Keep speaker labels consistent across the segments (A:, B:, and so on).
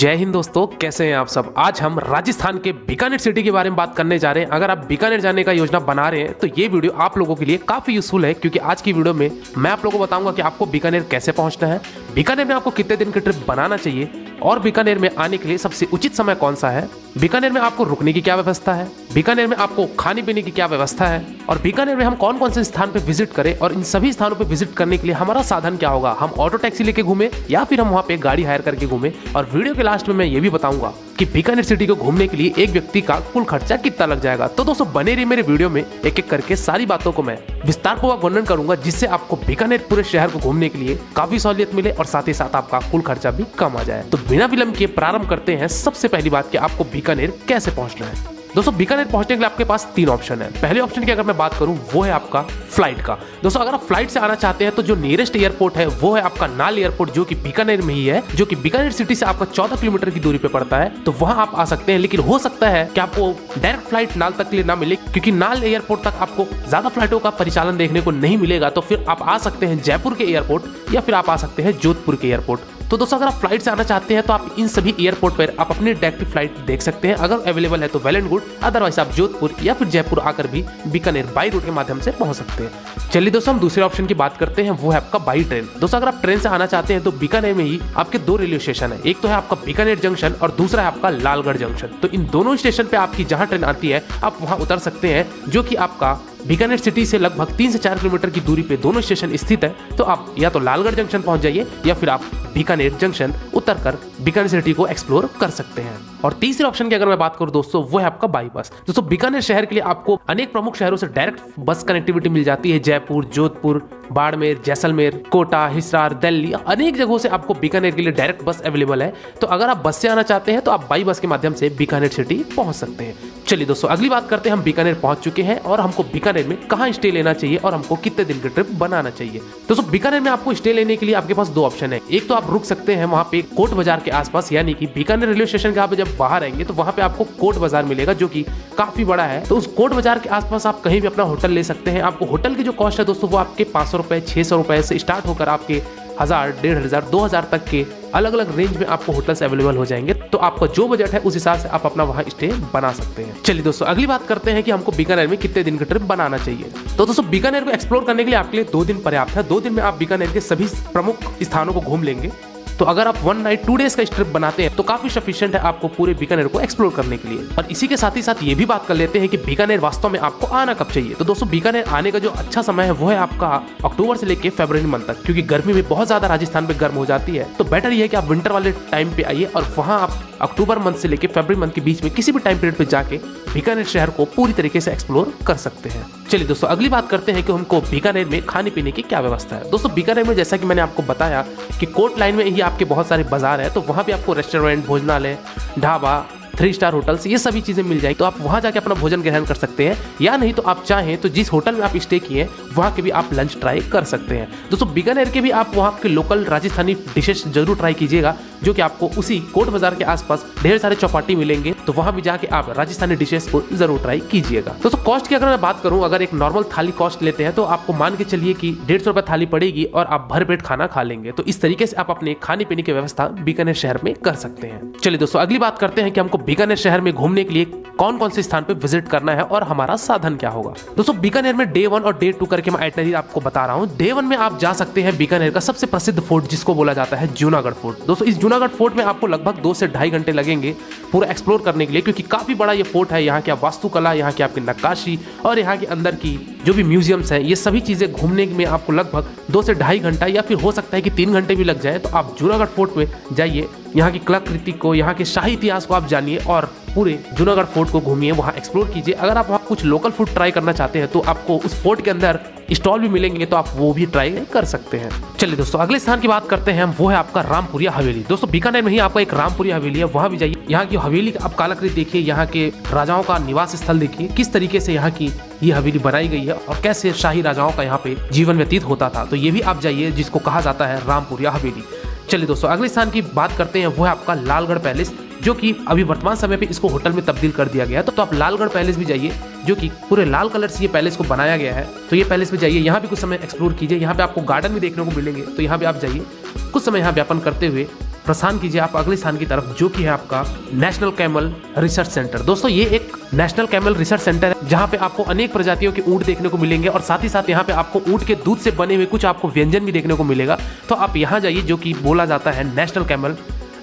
A: जय हिंद दोस्तों, कैसे हैं आप सब। आज हम राजस्थान के बीकानेर सिटी के बारे में बात करने जा रहे हैं। अगर आप बीकानेर जाने का योजना बना रहे हैं तो ये वीडियो आप लोगों के लिए काफी यूजफुल है, क्योंकि आज की वीडियो में मैं आप लोगों को बताऊंगा कि आपको बीकानेर कैसे पहुंचना है, बीकानेर में आपको कितने दिन की ट्रिप बनाना चाहिए और बीकानेर में आने के लिए सबसे उचित समय कौन सा है, बीकानेर में आपको रुकने की क्या व्यवस्था है, बीकानेर में आपको खाने पीने की क्या व्यवस्था है और बीकानेर में हम कौन कौन से स्थान पे विजिट करें और इन सभी स्थानों पे विजिट करने के लिए हमारा साधन क्या होगा। हम ऑटो टैक्सी लेके घूमे या फिर हम वहाँ पे गाड़ी हायर करके घूमे। और वीडियो के लास्ट में मैं ये भी बताऊंगा कि बीकानेर सिटी को घूमने के लिए एक व्यक्ति का कुल खर्चा कितना लग जाएगा। तो दोस्तों बने रहिए मेरे वीडियो में, एक एक करके सारी बातों को मैं विस्तारपूर्वक वर्णन करूंगा, जिससे आपको बीकानेर पूरे शहर को घूमने के लिए काफी सहूलियत मिले और साथ ही साथ आपका कुल खर्चा भी कम आ जाए। तो बिना विलंब के प्रारंभ करते हैं। सबसे पहली बात कि आपको बीकानेर कैसे पहुंचना है। दोस्तों बीकानेर पहुंचने के लिए आपके पास तीन ऑप्शन है। पहले ऑप्शन की अगर मैं बात करूं वो है आपका फ्लाइट का। दोस्तों अगर आप फ्लाइट से आना चाहते हैं तो जो नियरेस्ट एयरपोर्ट है वो है आपका नाल एयरपोर्ट, जो कि बीकानेर में ही है, जो कि बीकानेर सिटी से आपका 14 किलोमीटर की दूरी पे पड़ता है। तो वहां आप आ सकते हैं, लेकिन हो सकता है कि आपको डायरेक्ट फ्लाइट नाल तक के लिए ना मिले, क्योंकि नाल एयरपोर्ट तक आपको ज्यादा फ्लाइटों का परिचालन देखने को नहीं मिलेगा। तो फिर आप आ सकते हैं जयपुर के एयरपोर्ट या फिर आप आ सकते हैं जोधपुर के एयरपोर्ट। तो दोस्तों अगर आप फ्लाइट से आना चाहते हैं तो आप इन सभी एयरपोर्ट पर आप अपनी डायरेक्ट फ्लाइट देख सकते हैं। अगर अवेलेबल है तो वेल एंड गुड, अदरवाइज आप जोधपुर या फिर जयपुर आकर भी बीकानेर बाई रोड के माध्यम से पहुंच सकते हैं। चलिए दोस्तों हम दूसरे ऑप्शन की बात करते हैं, वो है आपका बाई ट्रेन। दोस्तों अगर आप ट्रेन से आना चाहते हैं तो बीकानेर में ही आपके दो रेलवे स्टेशन है, एक तो है आपका बीकानेर जंक्शन और दूसरा है आपका लालगढ़ जंक्शन। तो इन दोनों स्टेशन पे आपकी जहां ट्रेन आती है आप वहां उतर सकते हैं, जो कि आपका बीकानेर सिटी से लगभग 3 से 4 किलोमीटर की दूरी पे दोनों स्टेशन स्थित है। तो आप या तो लालगढ़ जंक्शन पहुंच जाइए या फिर आप बीकानेर जंक्शन उतरकर बीकानेर सिटी को एक्सप्लोर कर सकते हैं। और तीसरे ऑप्शन की अगर मैं बात करूं दोस्तों वो है आपका बाई बस। दोस्तों बीकानेर शहर के लिए आपको अनेक प्रमुख शहरों से डायरेक्ट बस कनेक्टिविटी मिल जाती है। जयपुर, जोधपुर, बाड़मेर, जैसलमेर, कोटा, हिसार, दिल्ली, अनेक जगहों से आपको बीकानेर के लिए डायरेक्ट बस अवेलेबल है। तो अगर आप बस से आना चाहते हैं तो आप बाई बस के माध्यम से बीकानेर सिटी पहुंच सकते हैं। चलिए दोस्तों अगली बात करते हैं, हम बीकानेर पहुंच चुके हैं और हमको बीकानेर में कहां स्टे लेना चाहिए और हमको कितने दिन की ट्रिप बनाना चाहिए। दोस्तों बीकानेर में आपको स्टे लेने के लिए आपके पास दो ऑप्शन है। एक तो आप रुक सकते हैं वहां पे कोट बाजार के आसपास, यानी कि बीकानेर रेलवे स्टेशन के आप जब बाहर आएंगे तो वहां पे आपको कोट बाजार मिलेगा, जो कि काफी बड़ा है। तो उस कोट बाजार के आसपास आप कहीं भी अपना होटल ले सकते हैं। आपको होटल की जो कॉस्ट है दोस्तों वो आपके 500 रुपए, 600 रुपए से स्टार्ट होकर आपके 1000, 1500, 2000 तक के अलग अलग रेंज में आपको होटल्स अवेलेबल हो जाएंगे। तो आपका जो बजट है उस हिसाब से आप अपना वहां स्टे बना सकते हैं। चलिए दोस्तों अगली बात करते हैं कि हमको बीकानेर में कितने दिन की ट्रिप बनाना चाहिए। तो दोस्तों बीकानेर को एक्सप्लोर करने के लिए आपके लिए 2 दिन पर्याप्त है। 2 दिन में आप बीकानेर के सभी प्रमुख स्थानों को घूम लेंगे। तो अगर आप 1 नाइट 2 डेज का ट्रिप बनाते हैं तो काफी सफिशिएंट है आपको पूरे बीकानेर को एक्सप्लोर करने के लिए। और इसी के साथ ही साथ ये भी बात कर लेते हैं कि बीकानेर वास्तव में आपको आना कब चाहिए। तो दोस्तों बीकानेर आने का जो अच्छा समय है वो है आपका अक्टूबर से लेकर फरवरी मंथ तक, क्योंकि गर्मी में बहुत ज्यादा राजस्थान में गर्म हो जाती है। तो बेटर ये है कि आप विंटर वाले टाइम पे आइए और वहां आप अक्टूबर मंथ से लेकर फरवरी मंथ के बीच में किसी भी टाइम पीरियड पे जाके बीकानेर शहर को पूरी तरीके से एक्सप्लोर कर सकते हैं। चलिए दोस्तों अगली बात करते हैं कि हमको बीकानेर में खाने पीने की क्या व्यवस्था है। दोस्तों बीकानेर में जैसा कि मैंने आपको बताया कि कोट लाइन में ही आपके बहुत सारे बाजार है, तो वहां भी आपको रेस्टोरेंट, भोजनालय, ढाबा, 3 स्टार होटल्स, ये सभी चीजें मिल जाएगी। तो आप वहां जाके अपना भोजन ग्रहण कर सकते हैं, या नहीं तो आप चाहें तो जिस होटल में आप स्टे किए वहां के भी आप लंच ट्राई कर सकते हैं। दोस्तों बीकानेर के भी आप वहां के लोकल राजस्थानी डिशेस जरूर ट्राई कीजिएगा, जो कि आपको उसी कोट बाजार के आसपास ढेर सारे चौपाटी मिलेंगे। तो वहां भी जाके आप राजस्थानी डिशेस को जरूर ट्राई कीजिएगा। दोस्तों कॉस्ट की अगर मैं बात करूं, अगर एक नॉर्मल थाली कॉस्ट लेते हैं तो आपको मान के चलिए कि 150 रुपए थाली पड़ेगी और आप भर पेट खाना खा लेंगे। तो इस तरीके से आप अपने खाने पीने की व्यवस्था बीकानेर शहर में कर सकते हैं। चलिए दोस्तों अगली बात करते हैं कि हमको बीकानेर शहर में घूमने के लिए कौन कौन से स्थान पे विजिट करना है और हमारा साधन क्या होगा। दोस्तों बीकानेर में डे 1 और डे 2 करके मैं आइटनरी आपको बता रहा हूं। डे 1 में आप जा सकते हैं बीकानेर का सबसे प्रसिद्ध फोर्ट, जिसको बोला जाता है जूनागढ़ फोर्ट। दोस्तों इस जूनागढ़ फोर्ट में आपको लगभग 2 से 2.5 घंटे लगेंगे पूरा एक्सप्लोर करने के लिए, क्योंकि काफी बड़ा ये फोर्ट है। यहाँ की वास्तुकला, यहाँ की आपकी नक्काशी और यहाँ के अंदर की जो भी म्यूजियम्स है, ये सभी चीजें घूमने में आपको लगभग 2 से 2.5 घंटा या फिर हो सकता है कि 3 घंटे भी लग जाए। तो आप जूनागढ़ फोर्ट में जाइए, यहाँ की कलाकृति को, यहाँ के शाही इतिहास को आप जानिए और पूरे जूनागढ़ फोर्ट को घूमिए, वहाँ एक्सप्लोर कीजिए। अगर आप वहाँ कुछ लोकल फूड ट्राई करना चाहते हैं तो आपको उस फोर्ट के अंदर स्टॉल भी मिलेंगे, तो आप वो भी ट्राई कर सकते हैं। चलिए दोस्तों अगले स्थान की बात करते हैं हम, वो है आपका रामपुरिया हवेली। दोस्तों बीकानेर में ही आपका एक रामपुरिया हवेली है, वहाँ भी जाइए। यहाँ की हवेली आप कलाकृति देखिए, यहाँ के राजाओं का निवास स्थल देखिए, किस तरीके से यहाँ की ये हवेली बनाई गई है और कैसे शाही राजाओं का यहाँ पे जीवन व्यतीत होता था। तो ये भी आप जाइए, जिसको कहा जाता है रामपुरिया हवेली। चलिए दोस्तों अगले स्थान की बात करते हैं, वो है आपका लालगढ़ पैलेस, जो कि अभी वर्तमान समय पे इसको होटल में तब्दील कर दिया गया है। तो आप लालगढ़ पैलेस भी जाइए, जो कि पूरे लाल कलर से ये पैलेस को बनाया गया है। तो ये पैलेस में जाइए, यहाँ भी कुछ समय एक्सप्लोर कीजिए। यहाँ पे आपको गार्डन भी देखने को मिलेंगे, तो यहाँ पे आप जाइए, कुछ समय यहाँ व्यापन करते हुए प्रस्थान कीजिए आप अगले स्थान की तरफ, जो कि है आपका नेशनल कैमल रिसर्च सेंटर। दोस्तों ये एक नेशनल कैमल रिसर्च सेंटर है जहाँ पे आपको अनेक प्रजातियों के ऊंट देखने को मिलेंगे और साथ ही साथ यहाँ पे आपको ऊंट के दूध से बने हुए कुछ आपको व्यंजन भी देखने को मिलेगा। तो आप यहाँ जाइए, जो कि बोला जाता है नेशनल कैमल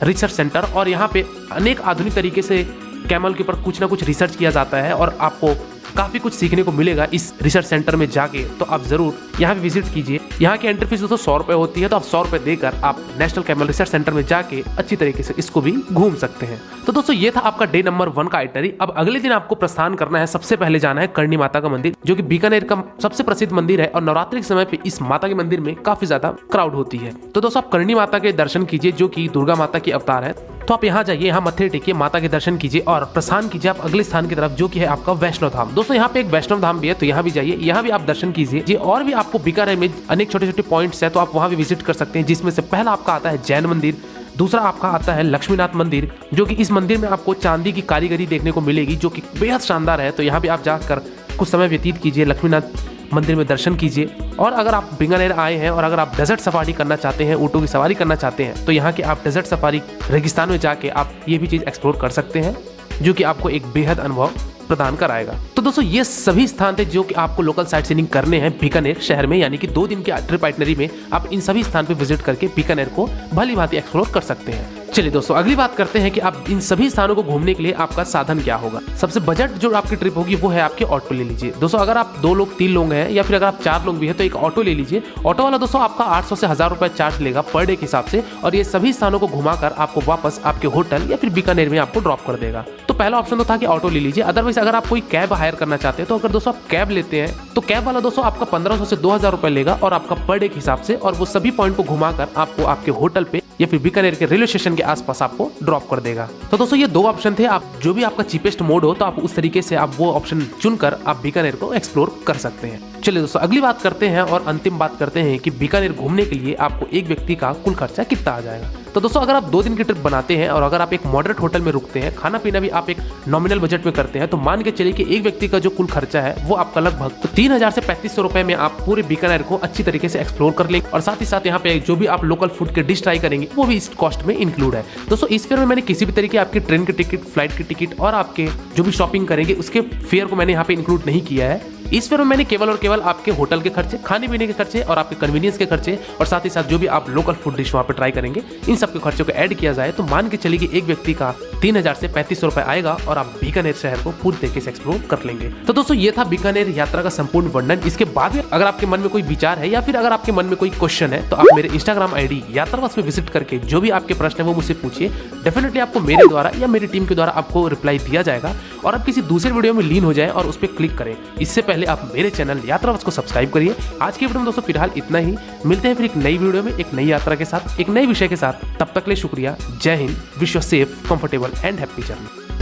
A: रिसर्च सेंटर, और यहाँ पे अनेक आधुनिक तरीके से कैमल के ऊपर कुछ ना कुछ रिसर्च किया जाता है और आपको काफ़ी कुछ सीखने को मिलेगा इस रिसर्च सेंटर में जाके। तो आप ज़रूर यहाँ पे विजिट कीजिए। यहाँ की एंट्री फीस दोस्तों 100 रुपये होती है, तो आप 100 रुपये देकर आप नेशनल कैमल रिसर्च सेंटर में जाके अच्छी तरीके से इसको भी घूम सकते हैं। तो दोस्तों ये था आपका डे नंबर 1 का आइटनरी। अब अगले दिन आपको प्रस्थान करना है। सबसे पहले जाना है करणी माता का मंदिर, जो कि बीकानेर का सबसे प्रसिद्ध मंदिर है और नवरात्रि के समय पे इस माता के मंदिर में काफी ज्यादा क्राउड होती है। तो दोस्तों आप करणी माता के दर्शन कीजिए, जो कि दुर्गा माता की अवतार है। तो आप यहाँ जाइए, यहाँ मत्थे टेकिए, माता के दर्शन कीजिए और प्रस्थान कीजिए आप अगले स्थान की तरफ, जो कि है आपका वैष्णो धाम। दोस्तों यहाँ पे एक वैष्णो धाम भी है, तो यहाँ भी जाइए, यहाँ भी आप दर्शन कीजिए। और भी आपको बीकानेर में अनेक छोटे छोटे पॉइंट्स है, तो आप वहाँ भी विजिट कर सकते हैं, जिसमें से पहला आपका आता है जैन मंदिर, दूसरा आपका आता है लक्ष्मीनाथ मंदिर, जो कि इस मंदिर में आपको चांदी की कारीगरी देखने को मिलेगी, जो कि बेहद शानदार है। तो यहाँ भी आप जाकर कुछ समय व्यतीत कीजिए, लक्ष्मीनाथ मंदिर में दर्शन कीजिए। और अगर आप बीकानेर आए हैं और अगर आप डेजर्ट सफारी करना चाहते हैं, ऊँटों की सवारी करना चाहते हैं, तो यहाँ के आप डेजर्ट सफारी रेगिस्तान में जाके आप ये भी चीज़ एक्सप्लोर कर सकते हैं, जो कि आपको एक बेहद अनुभव प्रदान कराएगा। तो दोस्तों ये सभी स्थान थे जो कि आपको लोकल साइट सीइंग करने हैं बीकानेर शहर में, यानी कि 2 दिन के ट्रिप आइटनरी में आप इन सभी स्थान पे विजिट करके बीकानेर को भली भांति एक्सप्लोर कर सकते हैं। चलिए दोस्तों अगली बात करते हैं कि आप इन सभी स्थानों को घूमने के लिए आपका साधन क्या होगा। सबसे बजट जो आपकी ट्रिप होगी वो है आपके ऑटो ले लीजिए। दोस्तों अगर आप 2 लोग 3 लोग हैं या फिर अगर आप 4 लोग भी हैं तो एक ऑटो ले लीजिए। ऑटो वाला दोस्तों आपका 800 से 1000 रुपये चार्ज लेगा पर डे के हिसाब से, और ये सभी स्थानों को घुमाकर आपको वापस आपके होटल या फिर बीकानेर में आपको ड्रॉप कर देगा। तो पहला ऑप्शन तो था कि ऑटो ले लीजिए। अदरवाइज अगर आप कोई कैब हायर करना चाहते हैं, तो अगर दोस्तों आप कैब लेते हैं तो कैब वाला दोस्तों आपका 1500 से 2000 रुपये लेगा और आपका पर डे के हिसाब से, और वो सभी पॉइंट को घुमाकर आपको आपके होटल पे या फिर बीकानेर के रेलवे स्टेशन के आसपास आपको ड्रॉप कर देगा। तो दोस्तों ये 2 ऑप्शन थे, आप जो भी आपका चीपेस्ट मोड हो तो आप उस तरीके से आप वो ऑप्शन चुनकर आप बीकानेर को एक्सप्लोर कर सकते हैं। चलिए दोस्तों अगली बात करते हैं और अंतिम बात करते हैं कि बीकानेर घूमने के लिए आपको एक व्यक्ति का कुल खर्चा कितना आ जाएगा। तो दोस्तों अगर आप 2 दिन की ट्रिप बनाते हैं और अगर आप एक मॉडरेट होटल में रुकते हैं, खाना पीना भी आप एक नॉमिनल बजट में करते हैं, तो मान के चलिए कि एक व्यक्ति का जो कुल खर्चा है वो आपका लगभग 3000 से 3500 रुपए में आप पूरे बीकानेर को अच्छी तरीके से एक्सप्लोर कर लेंगे। और साथ ही साथ यहाँ पे जो भी आप लोकल फूड के डिश ट्राई करेंगे वो भी इस कॉस्ट में इंक्लूड है। दोस्तों इस फेयर में मैंने किसी भी तरीके आपकी ट्रेन की टिकट, फ्लाइट की टिकट और आपके जो भी शॉपिंग करेंगे उसके फेयर को मैंने यहाँ पे इंक्लूड नहीं किया है। इस फेयर में मैंने केवल और केवल आपके होटल के खर्चे, खाने पीने के खर्चे और आपके कन्वीनियंस के खर्चे और साथ ही साथ जो भी आप लोकल फूड डिश वहाँ पे ट्राई करेंगे, इन सब के खर्चों को ऐड किया जाए तो मान के चलिए कि एक व्यक्ति का 3000 से 3500 रुपए आएगा और आप बीकानेर शहर को पूरी तरीके से एक्सप्लोर कर लेंगे। तो दोस्तों ये था बीकानेर यात्रा का संपूर्ण वर्णन। इसके बाद अगर आपके मन में कोई विचार है या फिर अगर आपके मन में कोई क्वेश्चन है तो आप मेरे इंस्टाग्राम आईडी यात्रावास में विजिट करके जो भी आपके प्रश्न है वो मुझसे पूछिए। डेफिनेटली आपको मेरे द्वारा या मेरी टीम के द्वारा आपको रिप्लाई दिया जाएगा। और आप किसी दूसरे वीडियो में लीन हो जाए और उस पर क्लिक करें, इससे पहले आप मेरे चैनल यात्रावास को सब्सक्राइब करिए। आज की वीडियो में दोस्तों फिलहाल इतना ही। मिलते हैं फिर एक नई वीडियो में एक नई यात्रा के साथ, एक नए विषय के साथ। तब तक के लिए शुक्रिया। जय Hind. Wish you safe, comfortable and happy journey.